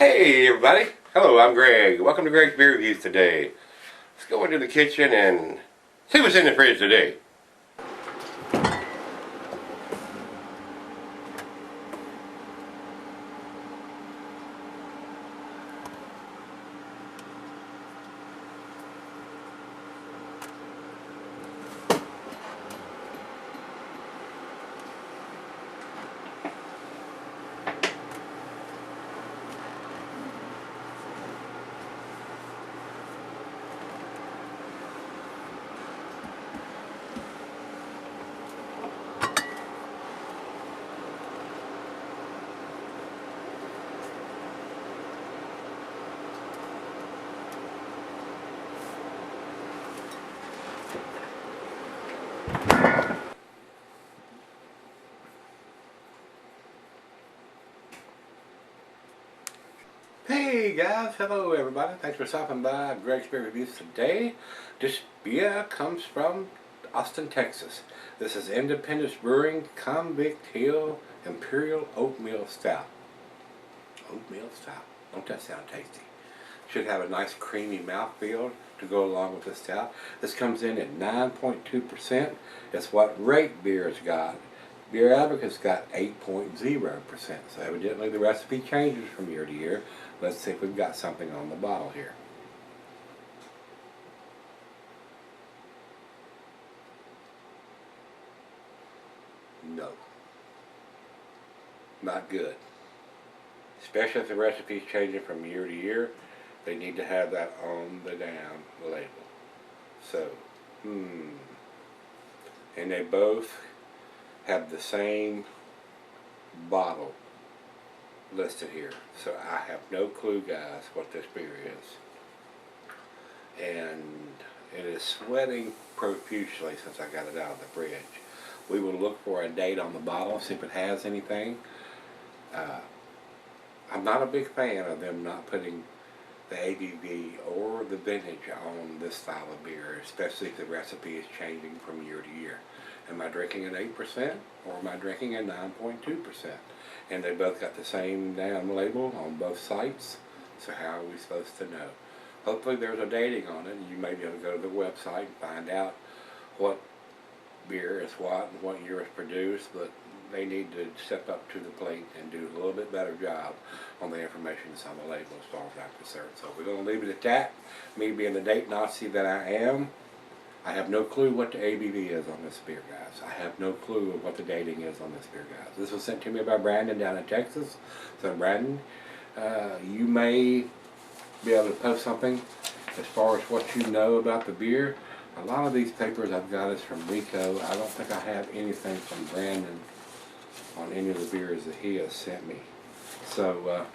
Hey everybody, hello, I'm Greg. Welcome to Gregsbeerreviews today. Let's go into the kitchen and see what's in the fridge today. Hey guys, hello everybody. Thanks for stopping by Gregsbeerreviews today. This beer comes from Austin, Texas. This is Independence Brewing Convict Hill Imperial Oatmeal Stout. Oatmeal Stout. Don't that sound tasty? Should have a nice creamy mouthfeel to go along with the stout. This comes in at 9.2%. That's what Rate Beer's got. Beer Advocate's got 8.0%. So evidently the recipe changes from year to year. Let's see if we've got something on the bottle here. No. Not good. Especially if the recipe's changing from year to year. They need to have that on the down label. So, and they both have the same bottle listed here. So I have no clue, guys, what this beer is. And it is sweating profusely since I got it out of the fridge. We will look for a date on the bottle, see if it has anything. I'm not a big fan of them not putting the ABV or the vintage on this style of beer, especially if the recipe is changing from year to year. Am I drinking an 8% or am I drinking a 9.2%? And they both got the same damn label on both sites, so how are we supposed to know? Hopefully there's a dating on it and you may be able to go to the website and find out what beer is what and what year it's produced, but they need to step up to the plate and do a little bit better job on the information that's on the label as far as I'm concerned. So we're going to leave it at that. Me being the date Nazi that I am, I have no clue what the ABV is on this beer, guys. I have no clue what the dating is on this beer, guys. This was sent to me by Brandon down in Texas. So Brandon, you may be able to post something as far as what you know about the beer. A lot of these papers I've got is from Rico. I don't think I have anything from Brandon on any of the beers that he has sent me. So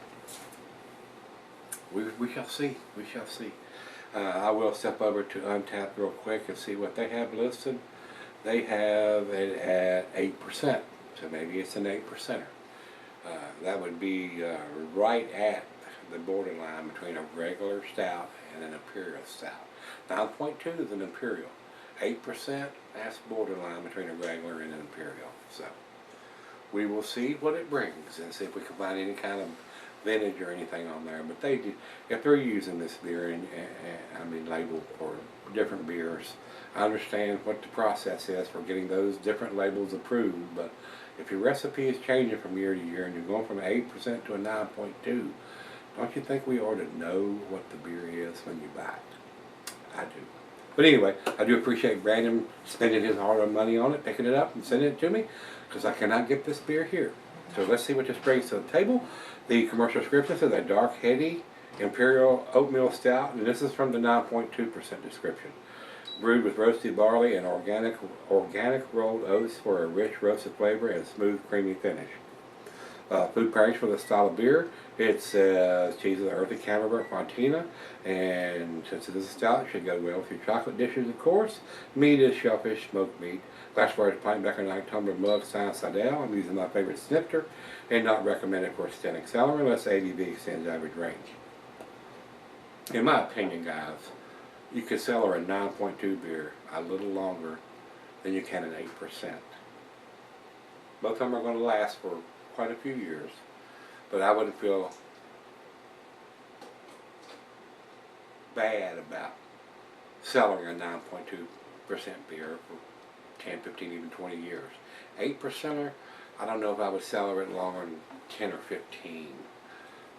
we shall see. We shall see. I will step over to Untappd real quick and see what they have listed. They have it at 8%, so maybe it's an 8%er. That would be right at the borderline between a regular stout and an imperial stout. 9.2 is an imperial. 8%, that's borderline between a regular and an imperial. So we will see what it brings and see if we can find any kind of vintage or anything on there. But they do, if they're using this beer and I mean label for different beers, I understand what the process is for getting those different labels approved. But if your recipe is changing from year to year and you're going from an 8% to a 9.2, don't you think we ought to know what the beer is when you buy it? I do. But anyway, I do appreciate Brandon spending his hard-earned money on it, picking it up and sending it to me, because I cannot get this beer here. So let's see what this brings to the table. The commercial description says a dark, heady Imperial Oatmeal Stout, and this is from the 9.2% description. Brewed with roasted barley and organic rolled oats for a rich roasted flavor and smooth, creamy finish. Food pairings for the style of beer. It's cheese with earthy camembert fontina, and since it is a stout, it should go well with your chocolate dishes, of course. Meat is shellfish, smoked meat. Glassware is pint backer, 9 tumbler mug, science Sidell. I'm using my favorite snifter, and not recommended for extending celery unless ABV extends average range. In my opinion, guys, you could sell a 9.2 beer a little longer than you can an 8%. Both of them are going to last for quite a few years, but I wouldn't feel bad about selling a 9.2% beer for 10, 15, even 20 years. 8%er, I don't know if I would sell it longer than 10 or 15.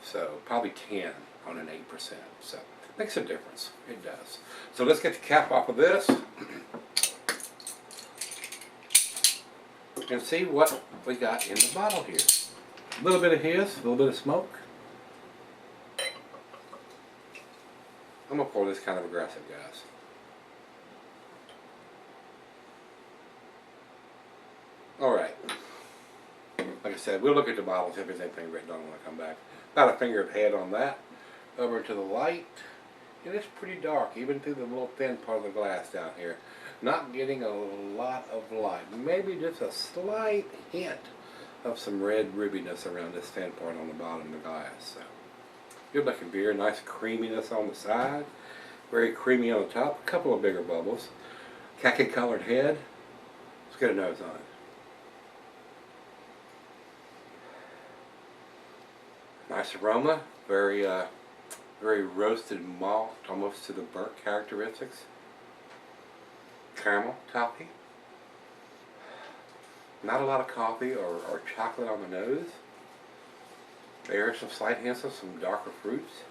So probably 10 on an 8%. So it makes a difference. It does. So let's get the cap off of this and see what we got in the bottle here. A little bit of hiss, a little bit of smoke. I'm going to pour this kind of aggressive, guys. Alright. Like I said, we'll look at the bottles if there's anything written on when I come back. About a finger of head on that. Over to the light. And it's pretty dark, even through the little thin part of the glass down here. Not getting a lot of light. Maybe just a slight hint of some red rubbiness around this thin part on the bottom of the glass. So, good looking beer. Nice creaminess on the side. Very creamy on the top. A couple of bigger bubbles. Khaki colored head. Let's get a nose on it. Nice aroma. Very roasted malt, almost to the burnt characteristics. Caramel, toffee. Not a lot of coffee or chocolate on the nose. There are some slight hints of some darker fruits.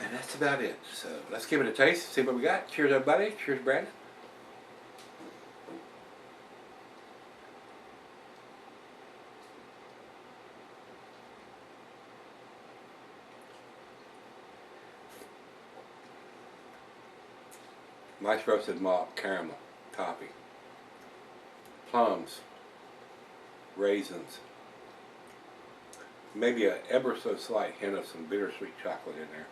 And that's about it. So let's give it a taste, see what we got. Cheers everybody. Cheers Brandon. Nice roasted malt, caramel, toffee, plums, raisins, maybe a ever so slight hint of some bittersweet chocolate in there.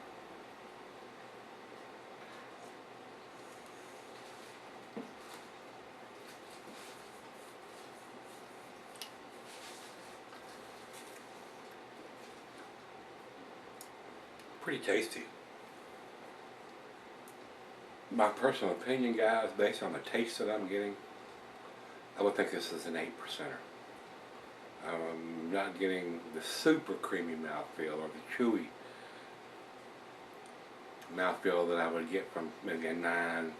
Pretty tasty. My personal opinion, guys, based on the taste that I'm getting, I would think this is an 8%er. I'm not getting the super creamy mouthfeel or the chewy mouthfeel that I would get from maybe a 9.2%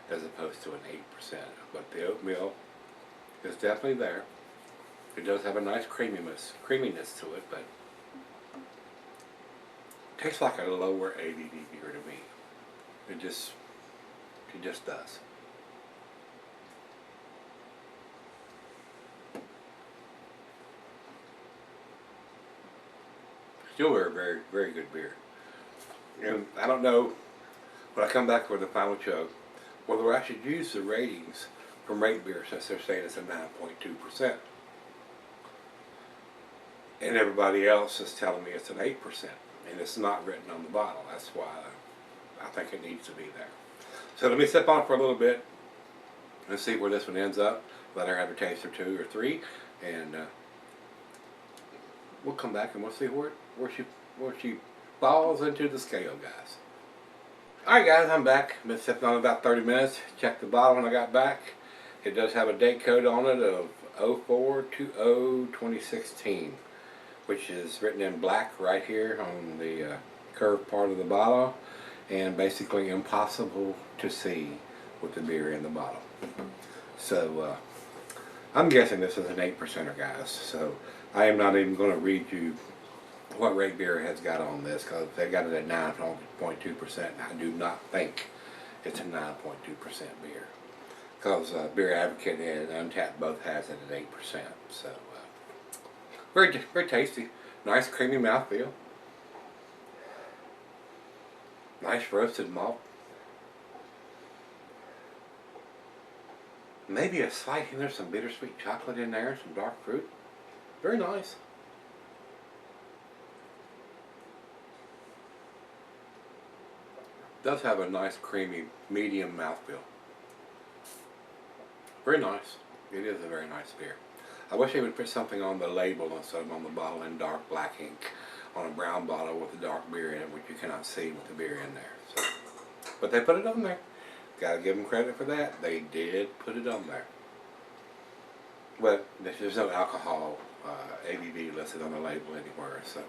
as opposed to an 8%. But the oatmeal is definitely there. It does have a nice creaminess to it, but it tastes like a lower ABV beer to me. It just does. Still a very, very good beer. And I don't know, when I come back for the final chug, whether I should use the ratings from Rate Beer since they're saying it's a 9.2%. And everybody else is telling me it's an 8%. And it's not written on the bottle. That's why I think it needs to be there. So let me sip on it for a little bit and see where this one ends up. Let her have a taste or two or three, and we'll come back and we'll see where she falls into the scale, guys. Alright guys, I'm back. Been sipping on it about 30 minutes. Checked the bottle when I got back. It does have a date code on it of 04/20/2016, which is written in black right here on the curved part of the bottle. And basically impossible to see with the beer in the bottle. So I'm guessing this is an 8%er, guys. So I am not even going to read you what Rate Beer has got on this, because they got it at 9.2%. I do not think it's a 9.2% beer, because Beer Advocate and Untapped both has it at 8%. So very, very tasty. Nice creamy mouthfeel. Nice roasted malt. Maybe a slight hint of some bittersweet chocolate in there, some dark fruit. Very nice. Does have a nice creamy medium mouthfeel. Very nice. It is a very nice beer. I wish they would put something on the label instead of on the bottle in dark black ink on a brown bottle with a dark beer in it, which you cannot see with the beer in there. So, but they put it on there. Gotta give them credit for that. They did put it on there. But there's no alcohol ABV listed on the label anywhere. So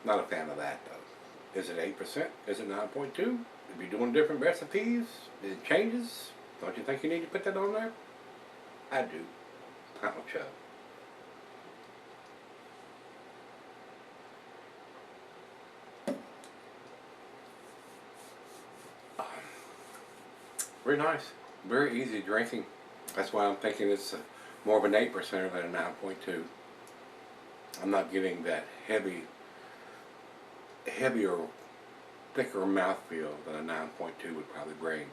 Not a fan of that though. Is it 8%? Is it 9.2? If you're doing different recipes, it changes. Don't you think you need to put that on there? I do. I'm a chub. Very nice. Very easy drinking. That's why I'm thinking it's more of an 8%er than a 9.2. I'm not getting that heavier, thicker mouthfeel than a 9.2 would probably bring,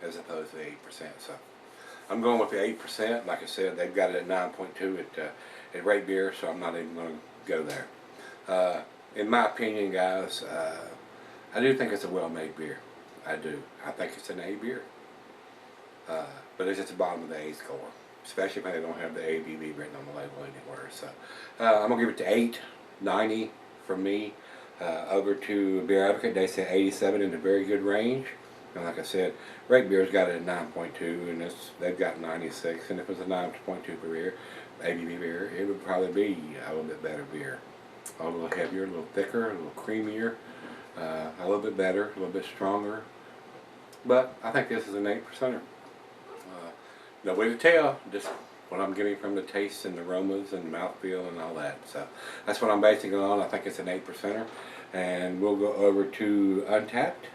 as opposed to 8%. So I'm going with the 8%. Like I said, they've got it at 9.2 at Rate Beer, so I'm not even going to go there. In my opinion, guys, I do think it's a well-made beer. I do. I think it's an A beer. But it's at the bottom of the A score, especially if they don't have the ABV written on the label anywhere. So I'm going to give it to 8.90 from me. Over to Beer Advocate, they said 87 in a very good range. And like I said, Rate Beer's got it at 9.2, and they've got 96. And if it was a 9.2 beer, ABV beer, it would probably be a little bit better beer. A little heavier, a little thicker, a little creamier, a little bit better, a little bit stronger. But I think this is an 8%er. No way to tell, just what I'm getting from the tastes and the aromas and the mouthfeel and all that. So that's what I'm basing it on. I think it's an 8%er. And we'll go over to Untapped.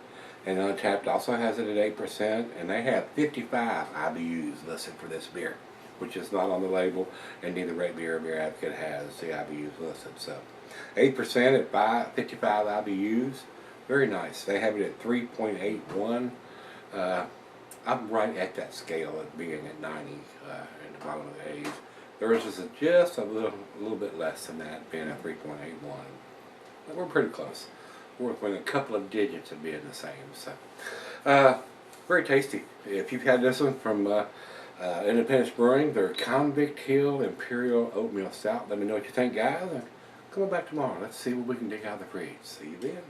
And Untapped also has it at 8%. And they have 55 IBUs listed for this beer, which is not on the label. And neither Rate Beer or Beer Advocate has the IBUs listed. So 8% at 55 IBUs. Very nice. They have it at 3.81. I'm right at that scale of being at 90 in the bottom of the A's. Theirs is just a little bit less than that, being at 3.81. But we're pretty close. We're within a couple of digits of being the same. So, very tasty. If you've had this one from Independence Brewing, their Convict Hill Imperial Oatmeal Stout, let me know what you think, guys. Come on back tomorrow. Let's see what we can dig out of the fridge. See you then.